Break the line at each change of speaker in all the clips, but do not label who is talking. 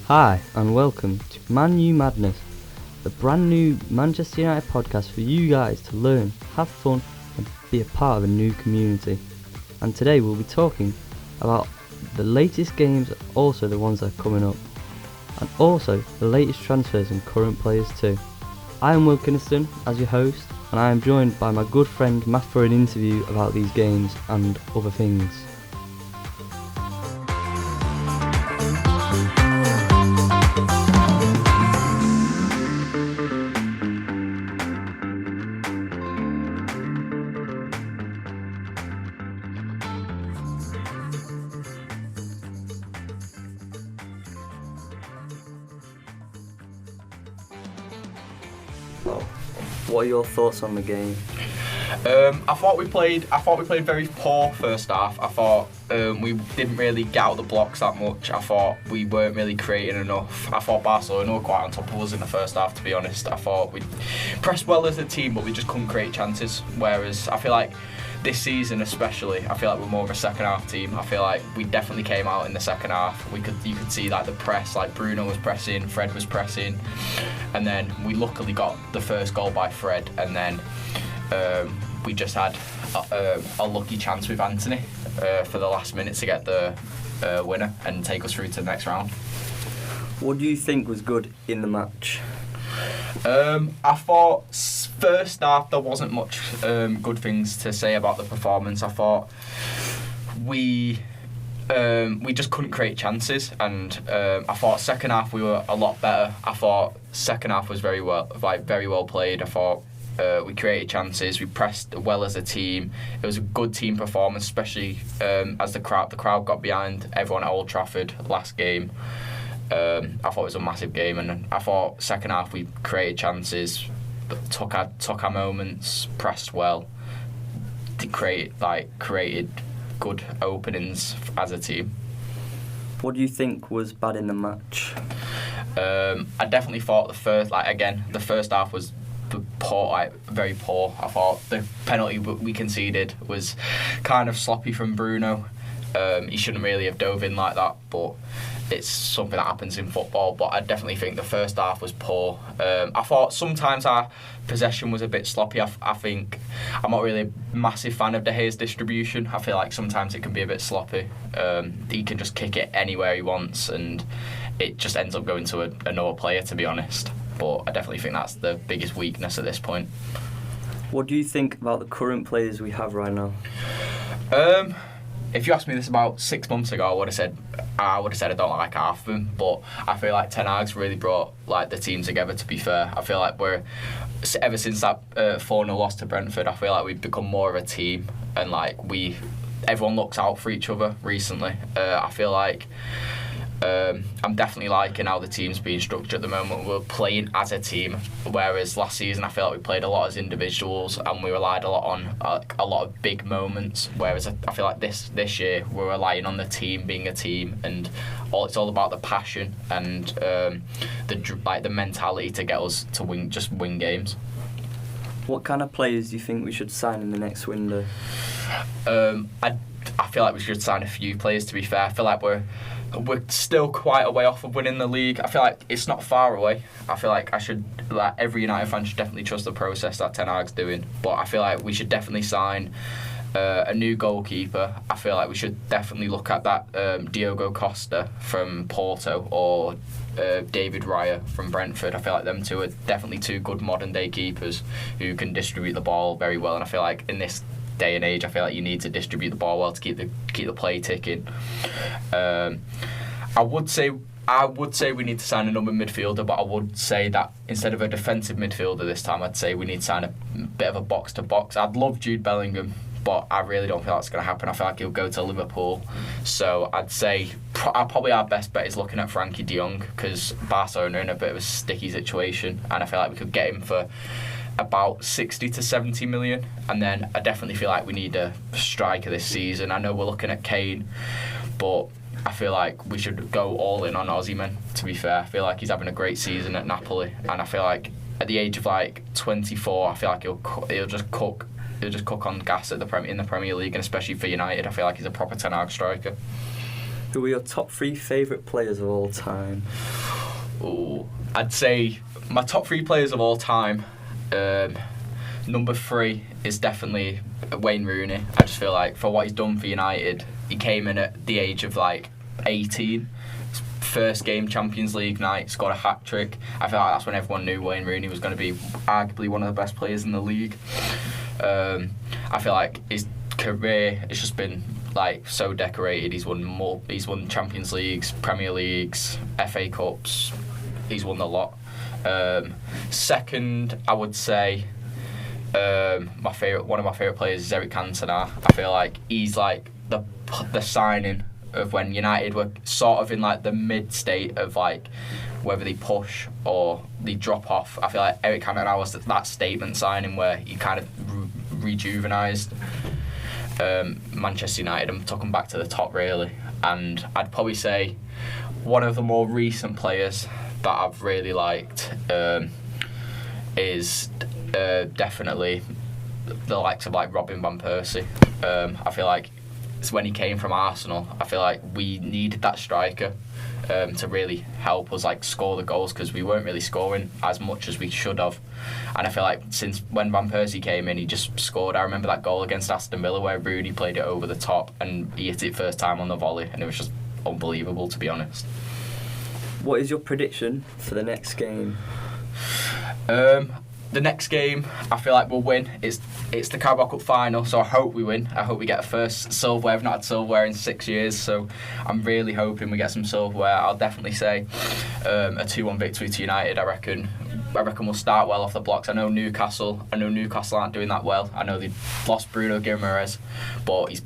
Hi, and welcome to Man U Madness, the brand new Manchester United podcast for you guys to learn, have fun, and be a part of a new community. And today we'll be talking about the latest games, also the ones that are coming up, and also the latest transfers and current players too. I am Will Kynaston as your host, and I am joined by my good friend Matt for an interview about these games and other things. What are your thoughts on the game?
I thought we played very poor first half. I thought we didn't really get out the blocks that much. I thought we weren't really creating enough. I thought Barcelona were quite on top of us in the first half, to be honest. I thought we pressed well as a team, but we just couldn't create chances. Whereas I feel like this season especially, I feel like we're more of a second half team. I feel like we definitely came out in the second half. You could see like the press, like Bruno was pressing, Fred was pressing, and then we luckily got the first goal by Fred, and then we just had a lucky chance with Anthony for the last minute to get the winner and take us through to the next round.
What do you think was good in the match?
I thought first half there wasn't much good things to say about the performance. I thought we just couldn't create chances, and I thought second half we were a lot better. I thought second half was very well played. I thought we created chances, we pressed well as a team. It was a good team performance, especially as the crowd got behind everyone at Old Trafford last game. I thought it was a massive game, and I thought second half we created chances, took our moments, pressed well, created good openings as a team.
What do you think was bad in the match?
I definitely thought the first half was poor, very poor. I thought the penalty we conceded was kind of sloppy from Bruno. He shouldn't really have dove in like that, but it's something that happens in football. But I definitely think the first half was poor. I thought sometimes our possession was a bit sloppy. I think I'm not really a massive fan of De Gea's distribution. I feel like sometimes it can be a bit sloppy. He can just kick it anywhere he wants, and it just ends up going to another player, to be honest. But I definitely think that's the biggest weakness at this point.
What do you think about the current players we have right now?
If you asked me this about 6 months ago, I would have said I don't like half of them. But I feel like Ten Hag's really brought the team together. To be fair, I feel like ever since that 4-0 loss to Brentford, I feel like we've become more of a team, and everyone looks out for each other recently. I feel like I'm definitely liking how the team's being structured at the moment. We're playing as a team, whereas last season I feel like we played a lot as individuals and we relied a lot on a lot of big moments. Whereas I feel like this year we're relying on the team being a team, and it's all about the passion and the mentality to get us to win games.
What kind of players do you think we should sign in the next window?
I feel like we should sign a few players, to be fair. I feel like we're still quite a way off of winning the league. I feel like it's not far away. I feel like every United fan should definitely trust the process that Ten Hag's doing. But I feel like we should definitely sign a new goalkeeper. I feel like we should definitely look at that Diogo Costa from Porto or David Raya from Brentford. I feel like them two are definitely two good modern day keepers who can distribute the ball very well. And I feel like in this day and age, I feel like you need to distribute the ball well to keep the play ticking. I would say we need to sign another midfielder, but I would say that instead of a defensive midfielder this time, I'd say we need to sign a bit of a box to box. I'd love Jude Bellingham, but I really don't feel that's going to happen. I feel like he'll go to Liverpool. So I'd say probably our best bet is looking at Frankie de Jong, because Barcelona are in a bit of a sticky situation, and I feel like we could get him for about 60 to 70 million. And then I definitely feel like we need a striker this season. I know we're looking at Kane, but I feel like we should go all in on Osimhen, to be fair. I feel like he's having a great season at Napoli, and I feel like at the age of 24, I feel like he'll just cook on gas in the Premier League, and especially for United, I feel like he's a proper Ten Hag striker.
Who are your top 3 favourite players of all time?
Ooh, I'd say my top 3 players of all time. Number 3 is definitely Wayne Rooney. I just feel like for what he's done for United, he came in at the age of like 18. First game Champions League night, scored a hat-trick. I feel like that's when everyone knew Wayne Rooney was going to be arguably one of the best players in the league. I feel like his career has just been like so decorated. He's won Champions Leagues, Premier Leagues, FA Cups. He's won a lot. Second, I would say one of my favourite players is Eric Cantona. I feel like he's like the signing of when United were sort of in like the mid state of like whether they push or they drop off. I feel like Eric Cantona was that statement signing where he kind of rejuvenised Manchester United and took them back to the top really. And I'd probably say one of the more recent players that I've really liked is definitely the likes of like Robin van Persie. I feel like it's when he came from Arsenal. I feel like we needed that striker to really help us like score the goals because we weren't really scoring as much as we should have. And I feel like since when Van Persie came in, he just scored. I remember that goal against Aston Villa where Rooney played it over the top and he hit it first time on the volley, and it was just unbelievable, to be honest.
What is your prediction for the next game?
The next game, I feel like we'll win. It's the Carabao Cup final, so I hope we win. I hope we get a first silverware. I've not had silverware in 6 years, so I'm really hoping we get some silverware. I'll definitely say a 2-1 victory to United. I reckon we'll start well off the blocks. I know Newcastle aren't doing that well. I know they've lost Bruno Guimaraes, but he's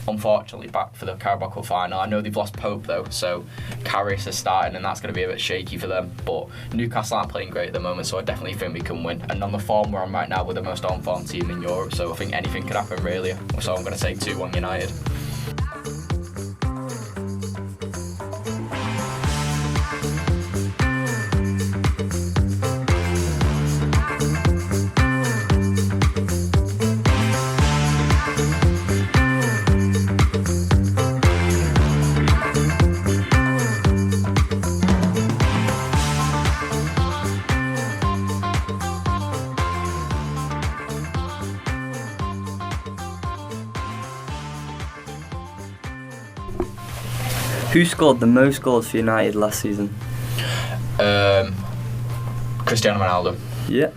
unfortunately back for the Carabao Cup final. I know they've lost Pope though, so Karius is starting and that's going to be a bit shaky for them. But Newcastle aren't playing great at the moment, so I definitely think we can win. And on the form we're on right now, we're the most on-form team in Europe, so I think anything could happen really. So I'm going to say 2-1 United.
Who scored the most goals for United last season?
Cristiano Ronaldo.
Yeah.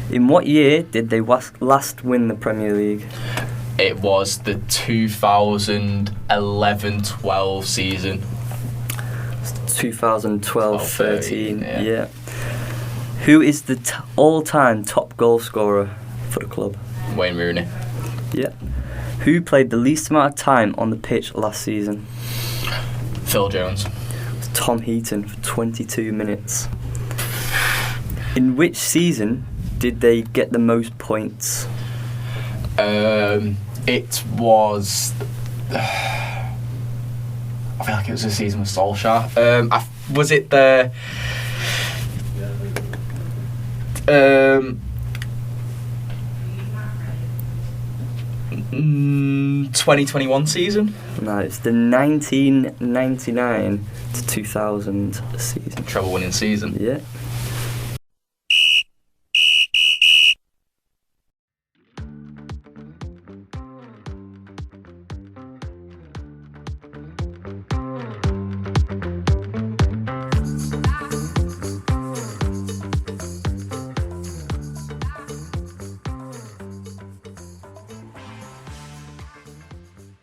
In what year did they last win the Premier League?
It was the 2011-12 season.
2012-13.
Yeah.
Who is the all-time top goal scorer for the club?
Wayne Rooney.
Yeah. Who played the least amount of time on the pitch last season?
Phil Jones.
Tom Heaton for 22 minutes. In which season did they get the most points?
It was... I feel like it was a season with Solskjaer. Was it the... 2021 season?
No, it's the 1999 to 2000 season.
Treble winning season.
Yeah.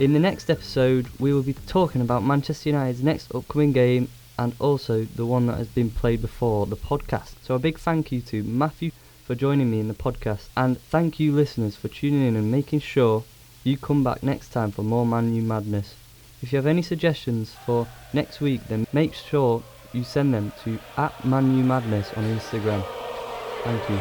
In the next episode, we will be talking about Manchester United's next upcoming game and also the one that has been played before, the podcast. So a big thank you to Matthew for joining me in the podcast, and thank you listeners for tuning in and making sure you come back next time for more Man U Madness. If you have any suggestions for next week, then make sure you send them to @ManUMadness on Instagram. Thank you.